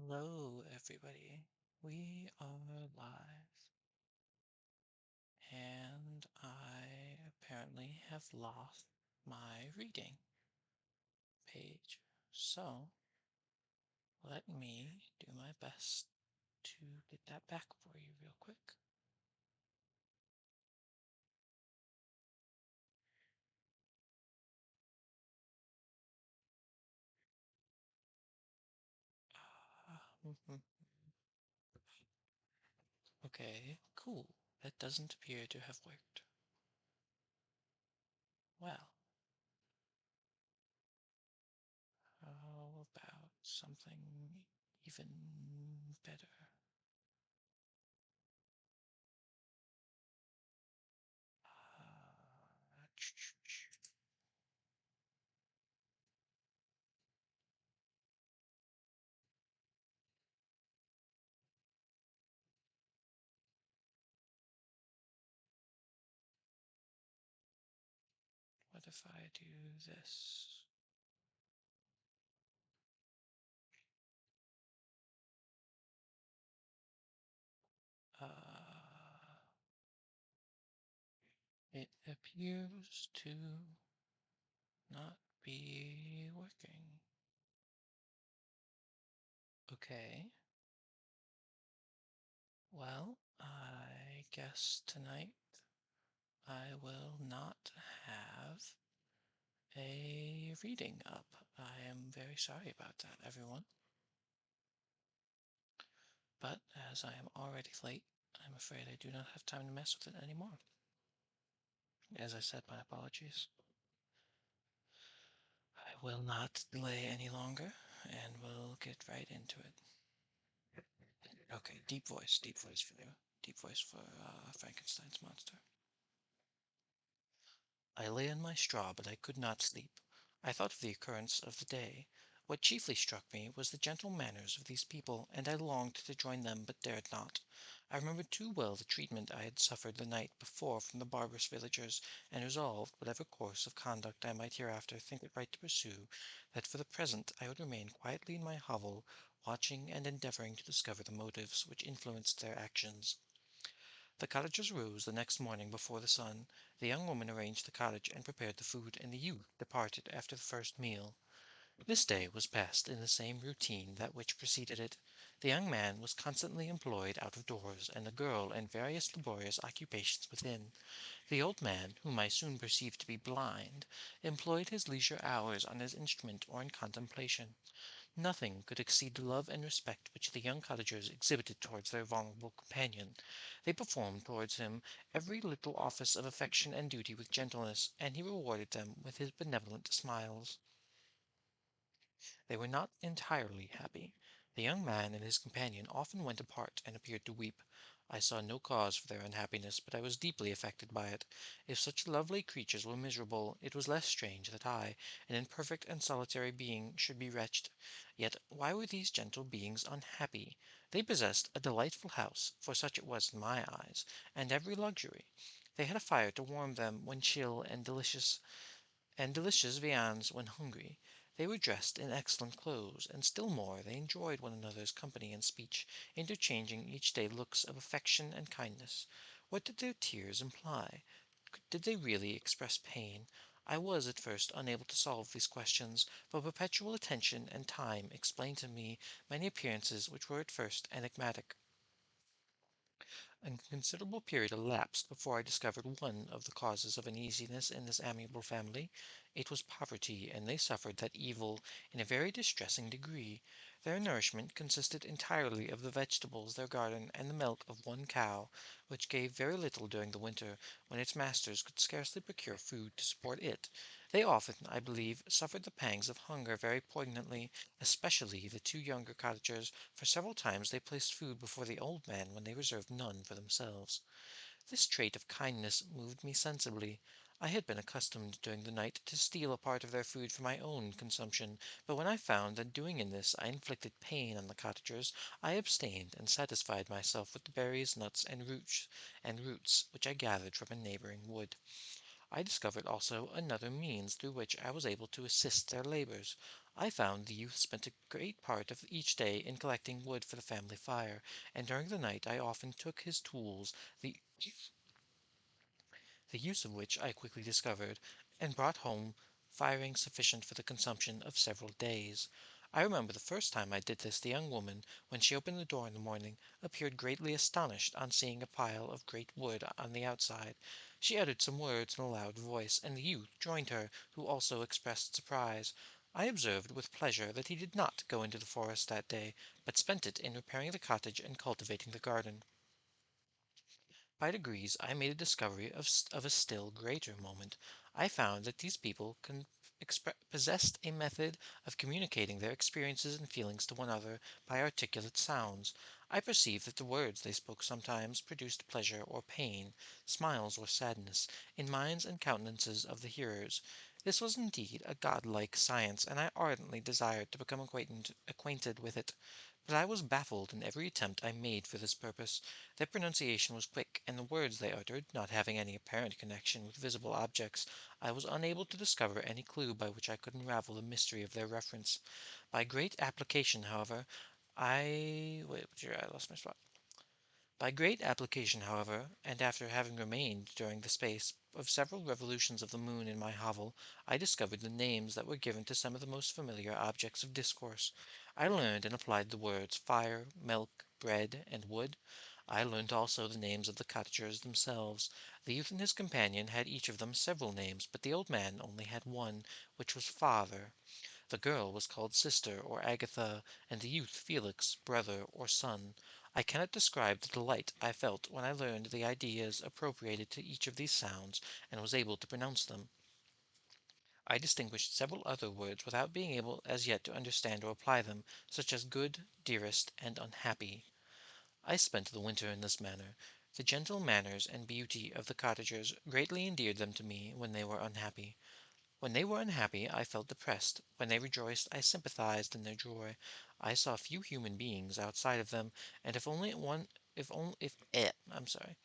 Hello, everybody. We are live, and I apparently have lost my reading page. So, let me do my best to get that back for you real quick. Mhm. Okay, cool. That doesn't appear to have worked. Well, how about something even better? Uh, What if I do this? Uh, it appears to not be working. Okay, well, I guess tonight I will not have a reading up. I am very sorry about that, everyone. But as I am already late, I'm afraid I do not have time to mess with it anymore. As I said, my apologies. I will not delay any longer, and we'll get right into it. Okay, deep voice for you. Deep voice for Frankenstein's monster. I lay on my straw, but I could not sleep. I thought of the occurrence of the day. What chiefly struck me was the gentle manners of these people, and I longed to join them, but dared not. I remembered too well the treatment I had suffered the night before from the barbarous villagers, and resolved, whatever course of conduct I might hereafter think it right to pursue, that for the present I would remain quietly in my hovel, watching and endeavouring to discover the motives which influenced their actions. The cottagers rose the next morning before the sun. The young woman arranged the cottage and prepared the food, and the youth departed after the first meal. This day was passed in the same routine that which preceded it. The young man was constantly employed out of doors, and the girl in various laborious occupations within. The old man, whom I soon perceived to be blind, employed his leisure hours on his instrument or in contemplation. Nothing could exceed the love and respect which the young cottagers exhibited towards their vulnerable companion. They performed towards him every little office of affection and duty with gentleness, and he rewarded them with his benevolent smiles. They were not entirely happy. The young man and his companion often went apart and appeared to weep. I saw no cause for their unhappiness, but I was deeply affected by it. If such lovely creatures were miserable, it was less strange that I, an imperfect and solitary being, should be wretched. Yet why were these gentle beings unhappy? They possessed a delightful house, for such it was in my eyes, and every luxury. They had a fire to warm them when chill, and delicious viands when hungry. They were dressed in excellent clothes, and still more they enjoyed one another's company and speech, interchanging each day looks of affection and kindness. What did their tears imply? Did they really express pain? I was at first unable to solve these questions, but perpetual attention and time explained to me many appearances which were at first enigmatic. A considerable period elapsed before I discovered one of the causes of uneasiness in this amiable family. It was poverty, and they suffered that evil in a very distressing degree. Their nourishment consisted entirely of the vegetables their garden and the milk of one cow, which gave very little during the winter, when its masters could scarcely procure food to support it. They often, I believe, suffered the pangs of hunger very poignantly, especially the two younger cottagers, for several times they placed food before the old man when they reserved none for themselves. This trait of kindness moved me sensibly. I had been accustomed during the night to steal a part of their food for my own consumption, but when I found that doing in this I inflicted pain on the cottagers, I abstained and satisfied myself with the berries, nuts, and roots which I gathered from a neighboring wood. I discovered also another means through which I was able to assist their labors. I found the youth spent a great part of each day in collecting wood for the family fire, and during the night I often took his tools, the the use of which I quickly discovered, and brought home firing sufficient for the consumption of several days. I remember the first time I did this the young woman, when she opened the door in the morning, appeared greatly astonished on seeing a pile of great wood on the outside. She uttered some words in a loud voice, and the youth joined her, who also expressed surprise. I observed with pleasure that he did not go into the forest that day, but spent it in repairing the cottage and cultivating the garden. By degrees I made a discovery of a still greater moment. I found that these people possessed a method of communicating their experiences and feelings to one another by articulate sounds. I perceived that the words they spoke sometimes produced pleasure or pain, smiles or sadness, in minds and countenances of the hearers. This was indeed a godlike science, and I ardently desired to become acquainted with it. But I was baffled in every attempt I made for this purpose. Their pronunciation was quick, and the words they uttered, not having any apparent connection with visible objects, I was unable to discover any clue by which I could unravel the mystery of their reference. By great application, however, I wait, I lost my spot. By great application, however, and after having remained during the space of several revolutions of the moon in my hovel, I discovered the names that were given to some of the most familiar objects of discourse. I learned and applied the words fire, milk, bread, and wood. I learned also the names of the cottagers themselves. The youth and his companion had each of them several names, but the old man only had one, which was father. The girl was called sister or Agatha, and the youth Felix, brother or son. I cannot describe the delight I felt when I learned the ideas appropriated to each of these sounds, and was able to pronounce them. I distinguished several other words without being able as yet to understand or apply them, such as good, dearest, and unhappy. I spent the winter in this manner. The gentle manners and beauty of the cottagers greatly endeared them to me when they were unhappy. When they were unhappy, I felt depressed. When they rejoiced, I sympathized in their joy. I saw few human beings outside of them, and if only, if, I'm sorry.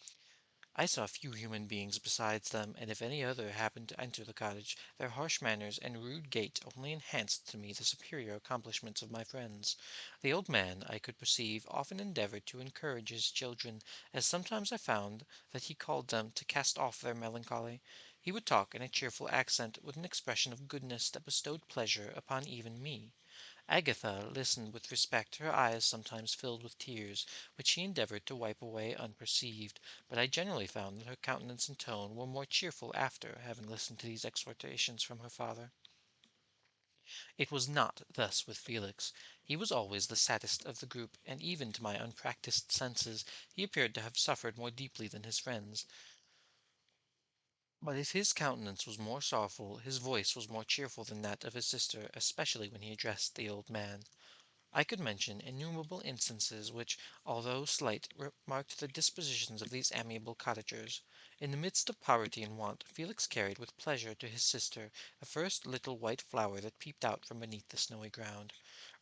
I saw few human beings besides them, and if any other happened to enter the cottage, their harsh manners and rude gait only enhanced to me the superior accomplishments of my friends. The old man, I could perceive, often endeavored to encourage his children, as sometimes I found that he called them to cast off their melancholy. He would talk in a cheerful accent, with an expression of goodness that bestowed pleasure upon even me. Agatha listened with respect, her eyes sometimes filled with tears, which she endeavored to wipe away unperceived, but I generally found that her countenance and tone were more cheerful after having listened to these exhortations from her father. It was not thus with Felix. He was always the saddest of the group, and even to my unpractised senses he appeared to have suffered more deeply than his friends. But if his countenance was more sorrowful, his voice was more cheerful than that of his sister, especially when he addressed the old man. I could mention innumerable instances which, although slight, marked the dispositions of these amiable cottagers. In the midst of poverty and want, Felix carried with pleasure to his sister the first little white flower that peeped out from beneath the snowy ground.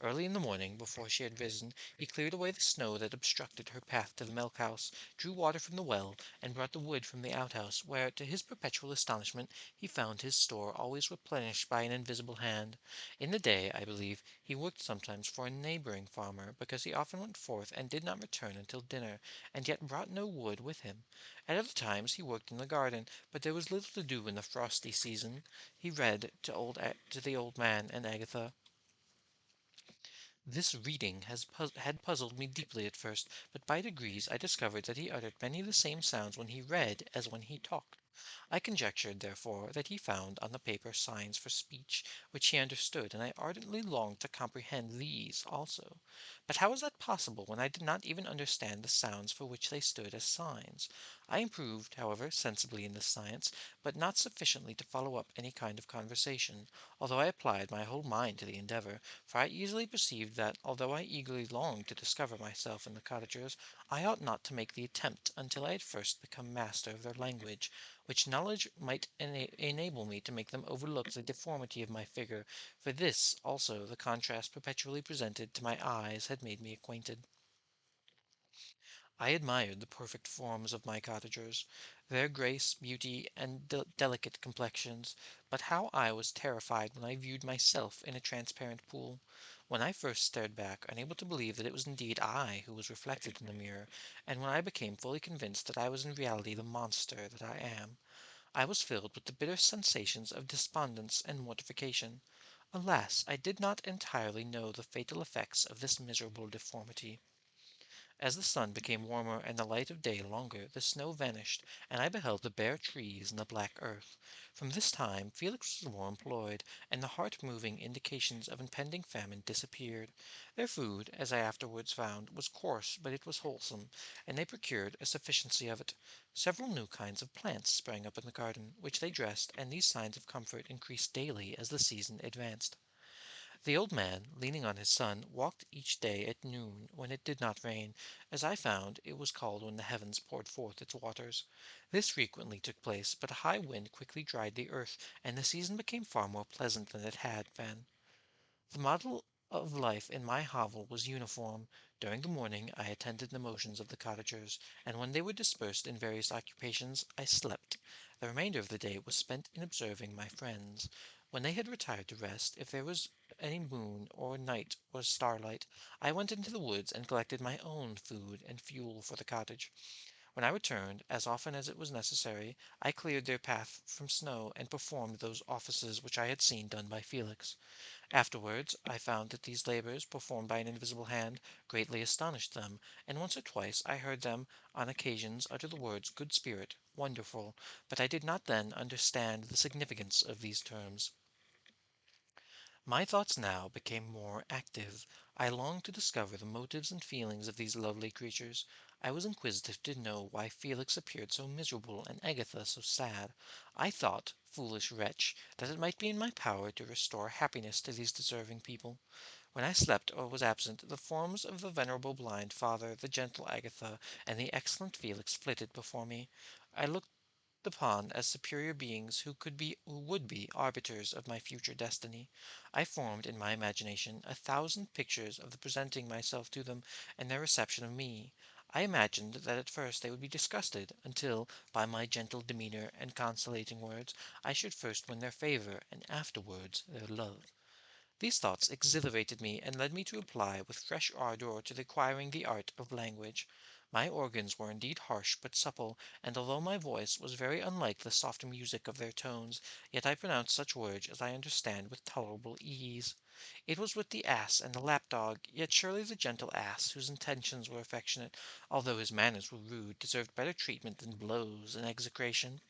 Early in the morning, before she had risen, he cleared away the snow that obstructed her path to the milk house, drew water from the well, and brought the wood from the outhouse, where, to his perpetual astonishment, he found his store always replenished by an invisible hand. In the day, I believe, he worked sometimes for a neighboring farmer, because he often went forth and did not return until dinner, and yet brought no wood with him. At other times he worked in the garden, but there was little to do in the frosty season. He read to the old man and Agatha. This reading had puzzled me deeply at first, but by degrees I discovered that he uttered many of the same sounds when he read as when he talked. I conjectured, therefore, that he found on the paper signs for speech, which he understood, and I ardently longed to comprehend these also. But how was that possible when I did not even understand the sounds for which they stood as signs? I improved, however, sensibly in this science, but not sufficiently to follow up any kind of conversation, although I applied my whole mind to the endeavour, for I easily perceived that, although I eagerly longed to discover myself in the cottagers, I ought not to make the attempt until I had first become master of their language, which knowledge might enable me to make them overlook the deformity of my figure, for this also the contrast perpetually presented to my eyes had made me acquainted. I admired the perfect forms of my cottagers, their grace, beauty, and delicate complexions, but how I was terrified when I viewed myself in a transparent pool. When I first stared back, unable to believe that it was indeed I who was reflected in the mirror, and when I became fully convinced that I was in reality the monster that I am, I was filled with the bitter sensations of despondence and mortification. Alas, I did not entirely know the fatal effects of this miserable deformity. As the sun became warmer and the light of day longer, the snow vanished, and I beheld the bare trees and the black earth. From this time Felix was more employed, and the heart-moving indications of impending famine disappeared. Their food, as I afterwards found, was coarse, but it was wholesome, and they procured a sufficiency of it. Several new kinds of plants sprang up in the garden, which they dressed, and these signs of comfort increased daily as the season advanced. The old man, leaning on his son, walked each day at noon, when it did not rain, as I found it was called when the heavens poured forth its waters. This frequently took place, but a high wind quickly dried the earth, and the season became far more pleasant than it had been. The model of life in my hovel was uniform. During the morning I attended the motions of the cottagers, and when they were dispersed in various occupations, I slept. The remainder of the day was spent in observing my friends. When they had retired to rest, if there was any moon or night or starlight, I went into the woods and collected my own food and fuel for the cottage. When I returned, as often as it was necessary, I cleared their path from snow and performed those offices which I had seen done by Felix. Afterwards I found that these labors, performed by an invisible hand, greatly astonished them, and once or twice I heard them on occasions utter the words "good spirit," "wonderful," but I did not then understand the significance of these terms. My thoughts now became more active. I longed to discover the motives and feelings of these lovely creatures. I was inquisitive to know why Felix appeared so miserable and Agatha so sad. I thought, foolish wretch, that it might be in my power to restore happiness to these deserving people. When I slept or was absent, the forms of the venerable blind father, the gentle Agatha, and the excellent Felix flitted before me. I looked upon as superior beings who would be arbiters of my future destiny. I formed in my imagination 1,000 pictures of the presenting myself to them and their reception of me. I imagined that at first they would be disgusted, until, by my gentle demeanor and conciliating words, I should first win their favor, and afterwards their love. These thoughts exhilarated me and led me to apply with fresh ardor to acquiring the art of language. My organs were indeed harsh but supple, and although my voice was very unlike the soft music of their tones, yet I pronounced such words as I understand with tolerable ease. It was with the ass and the lapdog, yet surely the gentle ass, whose intentions were affectionate, although his manners were rude, deserved better treatment than blows and execration.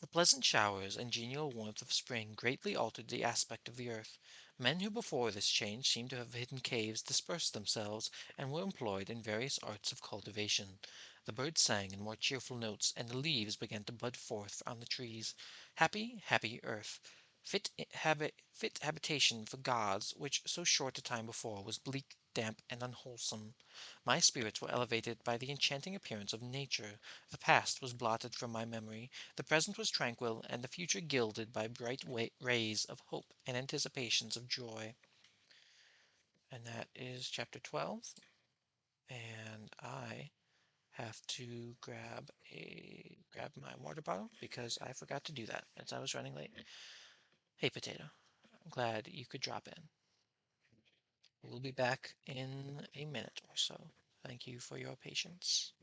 The pleasant showers and genial warmth of spring greatly altered the aspect of the earth. Men who before this change seemed to have hidden caves dispersed themselves, and were employed in various arts of cultivation. The birds sang in more cheerful notes, and the leaves began to bud forth on the trees. Happy, happy earth! Fit habitation for gods, which so short a time before was bleak, damp, and unwholesome. My spirits were elevated by the enchanting appearance of nature. The past was blotted from my memory. The present was tranquil, and the future gilded by bright rays of hope and anticipations of joy. And that is chapter 12. And I have to grab my water bottle because I forgot to do that as I was running late. Hey, Potato. I'm glad you could drop in. We'll be back in a minute or so. Thank you for your patience.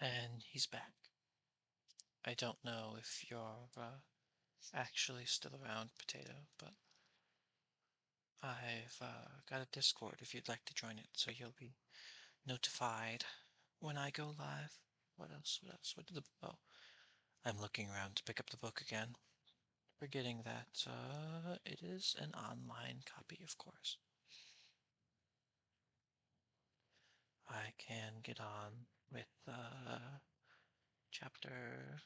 And he's back. I don't know if you're actually still around, Potato, but I've got a Discord if you'd like to join it, so you'll be notified when I go live. What else? What else? What did the... Oh, I'm looking around to pick up the book again, forgetting that it is an online copy, of course. I can get on with chapter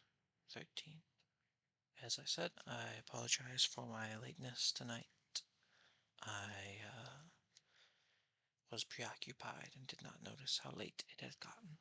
13. As I said, I apologize for my lateness tonight. I was preoccupied and did not notice how late it had gotten.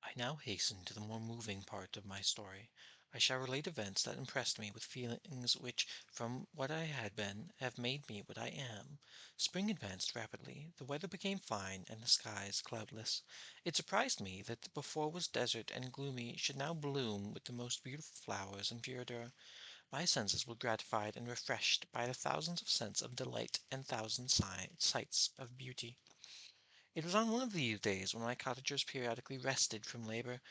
I now hasten to the more moving part of my story. I shall relate events that impressed me with feelings which, from what I had been, have made me what I am. Spring advanced rapidly, the weather became fine, and the skies cloudless. It surprised me that before was desert and gloomy should now bloom with the most beautiful flowers and verdure. My senses were gratified and refreshed by the thousands of scents of delight and thousand sights of beauty. It was on one of these days when my cottagers periodically rested from labor.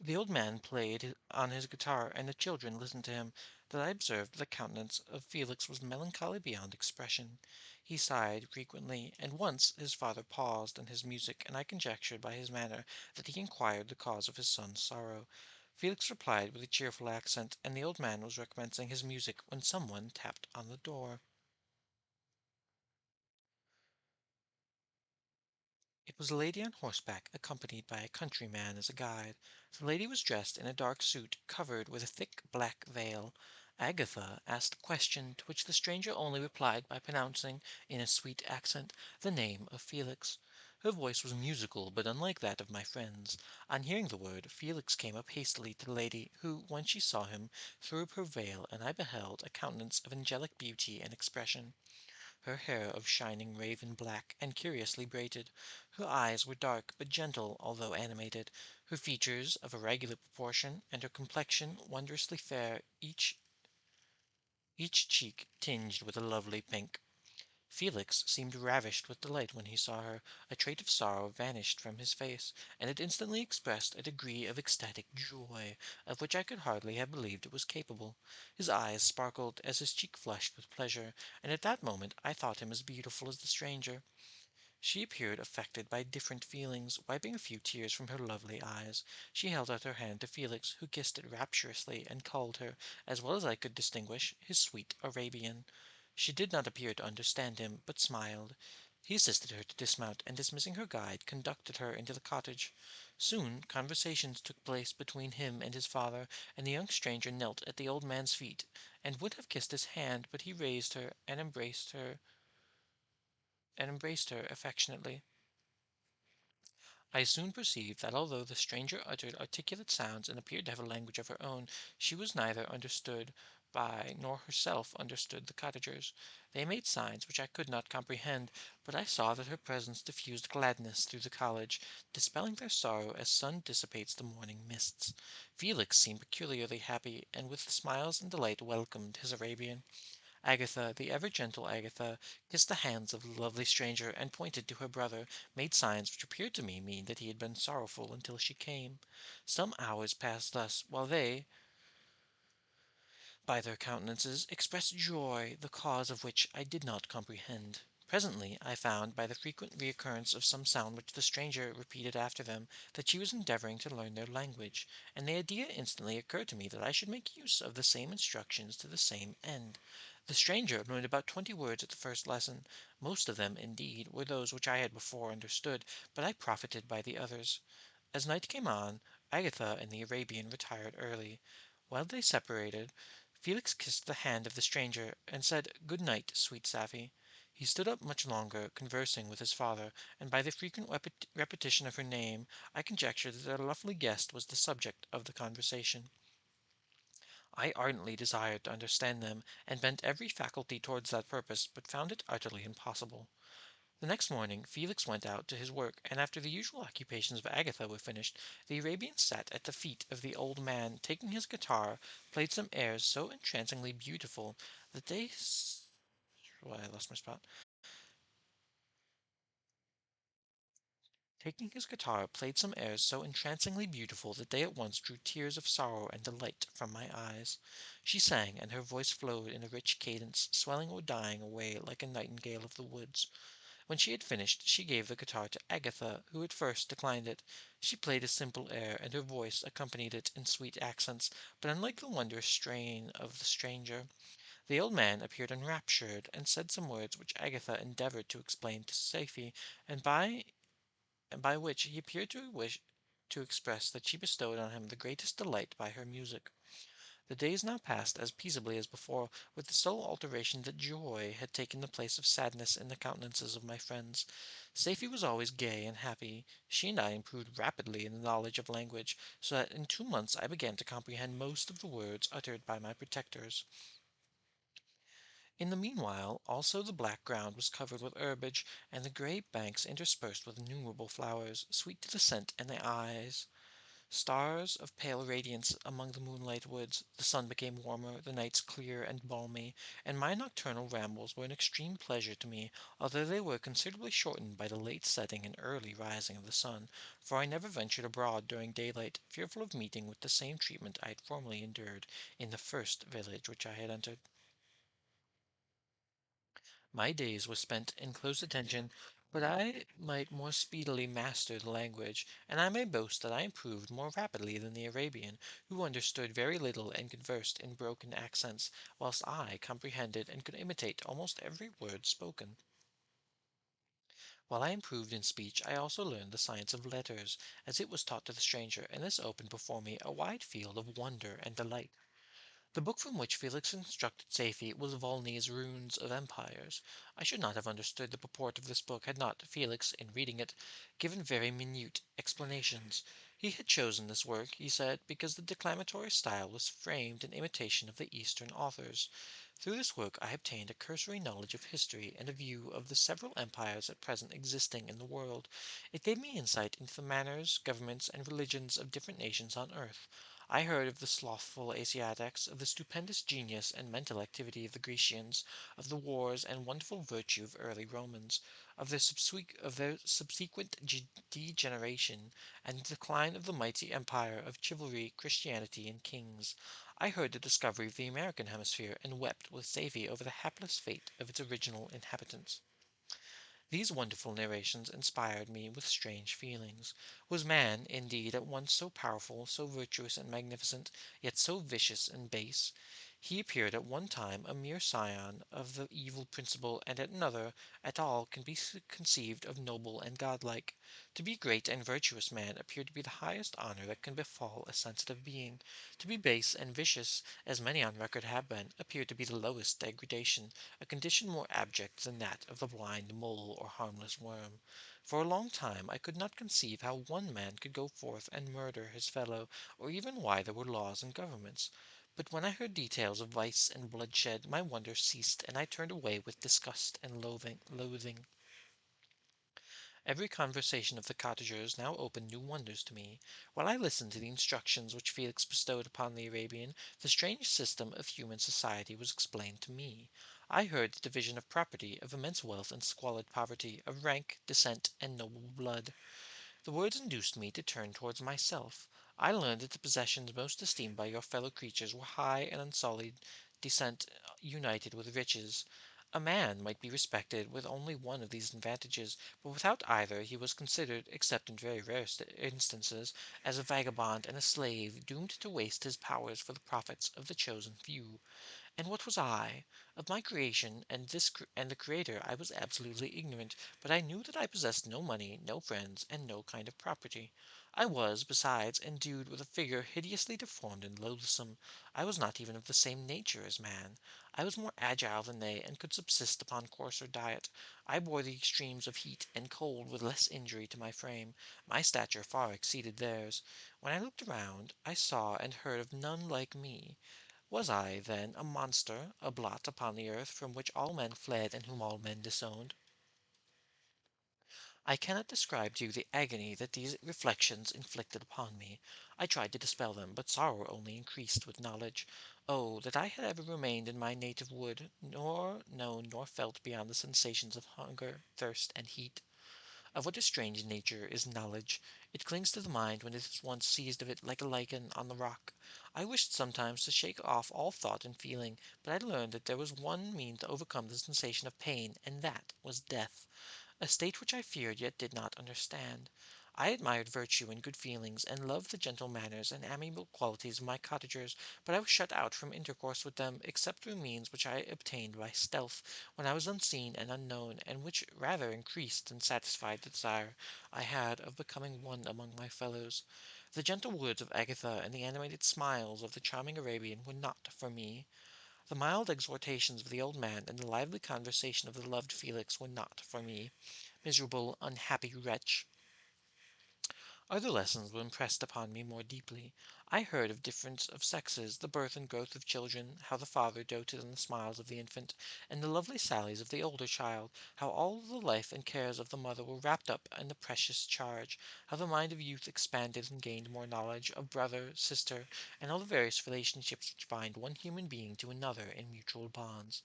The old man played on his guitar, and the children listened to him, that I observed the countenance of Felix was melancholy beyond expression. He sighed frequently, and once his father paused in his music, and I conjectured by his manner that he inquired the cause of his son's sorrow. Felix replied with a cheerful accent, and the old man was recommencing his music when someone tapped on the door. It was a lady on horseback, accompanied by a countryman as a guide. The lady was dressed in a dark suit, covered with a thick black veil. Agatha asked a question, to which the stranger only replied by pronouncing, in a sweet accent, the name of Felix. Her voice was musical, but unlike that of my friend's. On hearing the word, Felix came up hastily to the lady, who, when she saw him, threw up her veil, and I beheld a countenance of angelic beauty and expression. Her hair of shining raven black, and curiously braided. Her eyes were dark, but gentle, although animated. Her features of a regular proportion, and her complexion wondrously fair, each cheek tinged with a lovely pink. Felix seemed ravished with delight when he saw her. A trait of sorrow vanished from his face, and it instantly expressed a degree of ecstatic joy, of which I could hardly have believed it was capable. His eyes sparkled as his cheek flushed with pleasure, and at that moment I thought him as beautiful as the stranger. She appeared affected by different feelings. Wiping a few tears from her lovely eyes, she held out her hand to Felix, who kissed it rapturously, and called her, as well as I could distinguish, his sweet Arabian. She did not appear to understand him, but smiled. He assisted her to dismount, and dismissing her guide, conducted her into the cottage. Soon conversations took place between him and his father, and the young stranger knelt at the old man's feet, and would have kissed his hand, but he raised her and embraced her affectionately. I soon perceived that although the stranger uttered articulate sounds and appeared to have a language of her own, she was neither understood by nor herself understood the cottagers. They made signs which I could not comprehend, but I saw that her presence diffused gladness through the college, dispelling their sorrow as sun dissipates the morning mists. Felix seemed peculiarly happy, and with smiles and delight welcomed his Arabian. Agatha, the ever gentle Agatha, kissed the hands of the lovely stranger, and pointed to her brother, made signs which appeared to me mean that he had been sorrowful until she came. Some hours passed thus, while they, by their countenances, expressed joy, the cause of which I did not comprehend. Presently I found, by the frequent recurrence of some sound which the stranger repeated after them, that she was endeavoring to learn their language, and the idea instantly occurred to me that I should make use of the same instructions to the same end. The stranger learned about 20 words at the first lesson. Most of them, indeed, were those which I had before understood, but I profited by the others. As night came on, Agatha and the Arabian retired early. While they separated, Felix kissed the hand of the stranger, and said, "Good night, sweet Safie." He stood up much longer, conversing with his father, and by the frequent repetition of her name, I conjectured that their lovely guest was the subject of the conversation. I ardently desired to understand them, and bent every faculty towards that purpose, but found it utterly impossible. The next morning Felix went out to his work, and after the usual occupations of Agatha were finished, the Arabian sat at the feet of the old man, taking his guitar, played some airs so entrancingly beautiful that I lost my spot. taking his guitar, played some airs so entrancingly beautiful that they at once drew tears of sorrow and delight from my eyes. She sang, and her voice flowed in a rich cadence, swelling or dying away like a nightingale of the woods. When she had finished, she gave the guitar to Agatha, who at first declined it. She played a simple air, and her voice accompanied it in sweet accents, but unlike the wondrous strain of the stranger. The old man appeared enraptured, and said some words which Agatha endeavored to explain to Safie, and by which he appeared to wish to express that she bestowed on him the greatest delight by her music. The days now passed as peaceably as before, with the sole alteration that joy had taken the place of sadness in the countenances of my friends. Safie was always gay and happy. She and I improved rapidly in the knowledge of language, so that in 2 months I began to comprehend most of the words uttered by my protectors. In the meanwhile, also the black ground was covered with herbage, and the grey banks interspersed with innumerable flowers, sweet to the scent and the eyes. Stars of pale radiance among the moonlight woods, the sun became warmer, the nights clear and balmy, and my nocturnal rambles were an extreme pleasure to me, although they were considerably shortened by the late setting and early rising of the sun, for I never ventured abroad during daylight, fearful of meeting with the same treatment I had formerly endured in the first village which I had entered. My days were spent in close attention, but I might more speedily master the language, and I may boast that I improved more rapidly than the Arabian, who understood very little and conversed in broken accents, whilst I comprehended and could imitate almost every word spoken. While I improved in speech, I also learned the science of letters, as it was taught to the stranger, and this opened before me a wide field of wonder and delight. The book from which Felix instructed Safie was Volney's Runes of Empires. I should not have understood the purport of this book had not Felix, in reading it, given very minute explanations. He had chosen this work, he said, because the declamatory style was framed in imitation of the Eastern authors. Through this work I obtained a cursory knowledge of history and a view of the several empires at present existing in the world. It gave me insight into the manners, governments, and religions of different nations on earth. I heard of the slothful Asiatics, of the stupendous genius and mental activity of the Grecians, of the wars and wonderful virtue of early Romans, of their subsequent degeneration, and the decline of the mighty empire of chivalry, Christianity, and kings. I heard the discovery of the American hemisphere, and wept with Safie over the hapless fate of its original inhabitants. These wonderful narrations inspired me with strange feelings. Was man, indeed, at once so powerful, so virtuous and magnificent, yet so vicious and base? He appeared at one time a mere scion of the evil principle, and at another at all can be conceived of noble and godlike. To be great and virtuous man appeared to be the highest honor that can befall a sensitive being. To be base and vicious, as many on record have been, appeared to be the lowest degradation, a condition more abject than that of the blind mole or harmless worm. For a long time I could not conceive how one man could go forth and murder his fellow, or even why there were laws and governments. But when I heard details of vice and bloodshed, my wonder ceased, and I turned away with disgust and loathing. Every conversation of the cottagers now opened new wonders to me. While I listened to the instructions which Felix bestowed upon the Arabian, the strange system of human society was explained to me. I heard the division of property, of immense wealth and squalid poverty, of rank, descent, and noble blood. The words induced me to turn towards myself. I learned that the possessions most esteemed by your fellow creatures were high and unsullied descent united with riches. A man might be respected with only one of these advantages, but without either he was considered, except in very rare instances, as a vagabond and a slave doomed to waste his powers for the profits of the chosen few. And what was I? Of my creation and the Creator I was absolutely ignorant, but I knew that I possessed no money, no friends, and no kind of property. I was, besides, endued with a figure hideously deformed and loathsome. I was not even of the same nature as man. I was more agile than they, and could subsist upon coarser diet. I bore the extremes of heat and cold with less injury to my frame. My stature far exceeded theirs. When I looked around, I saw and heard of none like me. Was I, then, a monster, a blot upon the earth from which all men fled and whom all men disowned? I cannot describe to you the agony that these reflections inflicted upon me. I tried to dispel them, but sorrow only increased with knowledge. Oh, that I had ever remained in my native wood, nor known nor felt beyond the sensations of hunger, thirst, and heat! of what a strange nature is knowledge. It clings to the mind when it is once seized of it like a lichen on the rock. I wished sometimes to shake off all thought and feeling, but I learned that there was one means to overcome the sensation of pain, and that was death, a state which I feared yet did not understand. I admired virtue and good feelings, and loved the gentle manners and amiable qualities of my cottagers, but I was shut out from intercourse with them, except through means which I obtained by stealth, when I was unseen and unknown, and which rather increased than satisfied the desire I had of becoming one among my fellows. The gentle words of Agatha and the animated smiles of the charming Arabian were not for me. The mild exhortations of the old man and the lively conversation of the loved Felix were not for me. Miserable, unhappy wretch! Other lessons were impressed upon me more deeply. I heard of difference of sexes, the birth and growth of children, how the father doted on the smiles of the infant, and the lovely sallies of the older child, how all the life and cares of the mother were wrapped up in the precious charge, how the mind of youth expanded and gained more knowledge of brother, sister, and all the various relationships which bind one human being to another in mutual bonds.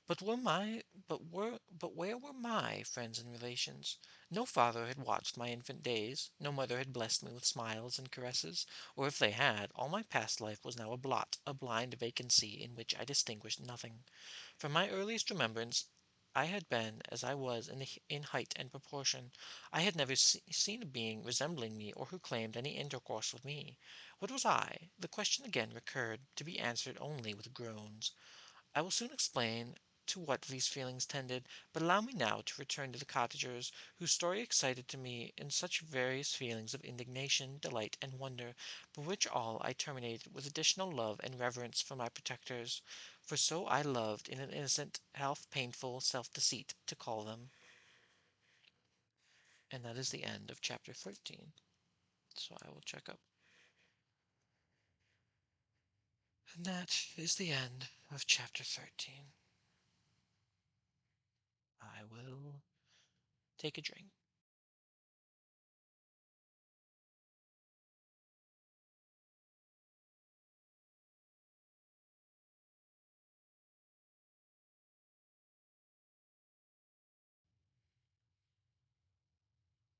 But where were my friends and relations? No father had watched my infant days, no mother had blessed me with smiles and caresses, or if they had, all my past life was now a blot, a blind vacancy in which I distinguished nothing. From my earliest remembrance I had been as I was in height and proportion. I had never seen a being resembling me or who claimed any intercourse with me. What was I? The question again recurred, to be answered only with groans. I will soon explain to what these feelings tended, but allow me now to return to the cottagers, whose story excited to me in such various feelings of indignation, delight, and wonder, but which all I terminated with additional love and reverence for my protectors, for so I loved in an innocent, half painful self-deceit to call them. And that is the end of chapter 13. So I will check up. And that is the end of chapter 13. I will take a drink.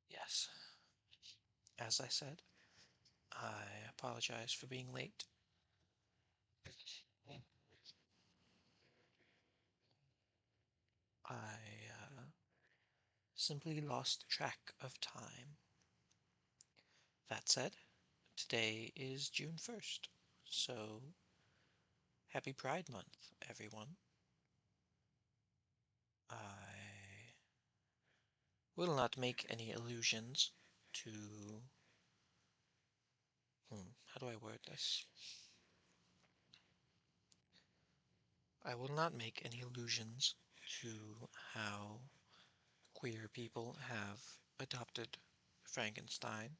Yes, as I said, I apologize for being late. I simply lost track of time. That said, today is June 1st, so happy Pride Month, everyone. I will not make any allusions to. How do I word this? I will not make any allusions to how queer people have adopted Frankenstein,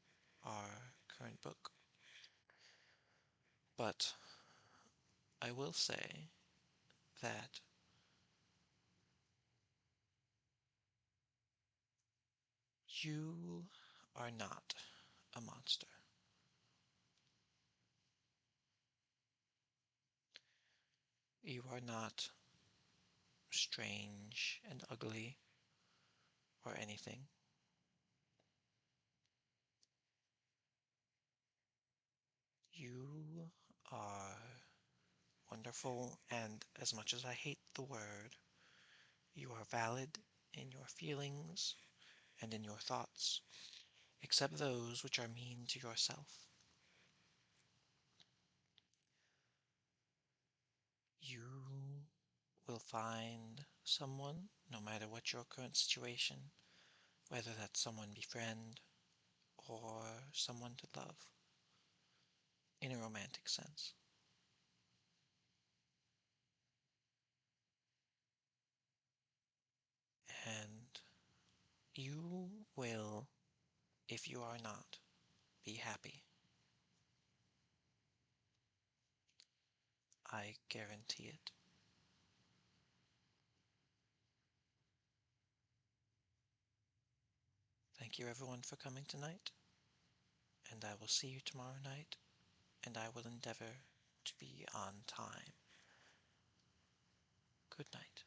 our current book, but I will say that you are not a monster. You are not strange and ugly or anything. You are wonderful, and as much as I hate the word, you are valid in your feelings and in your thoughts, except those which are mean to yourself. You will find someone, no matter what your current situation, whether that someone be friend or someone to love, in a romantic sense. And you will, if you are not, be happy. I guarantee it. Thank you everyone for coming tonight, and I will see you tomorrow night, and I will endeavor to be on time. Good night.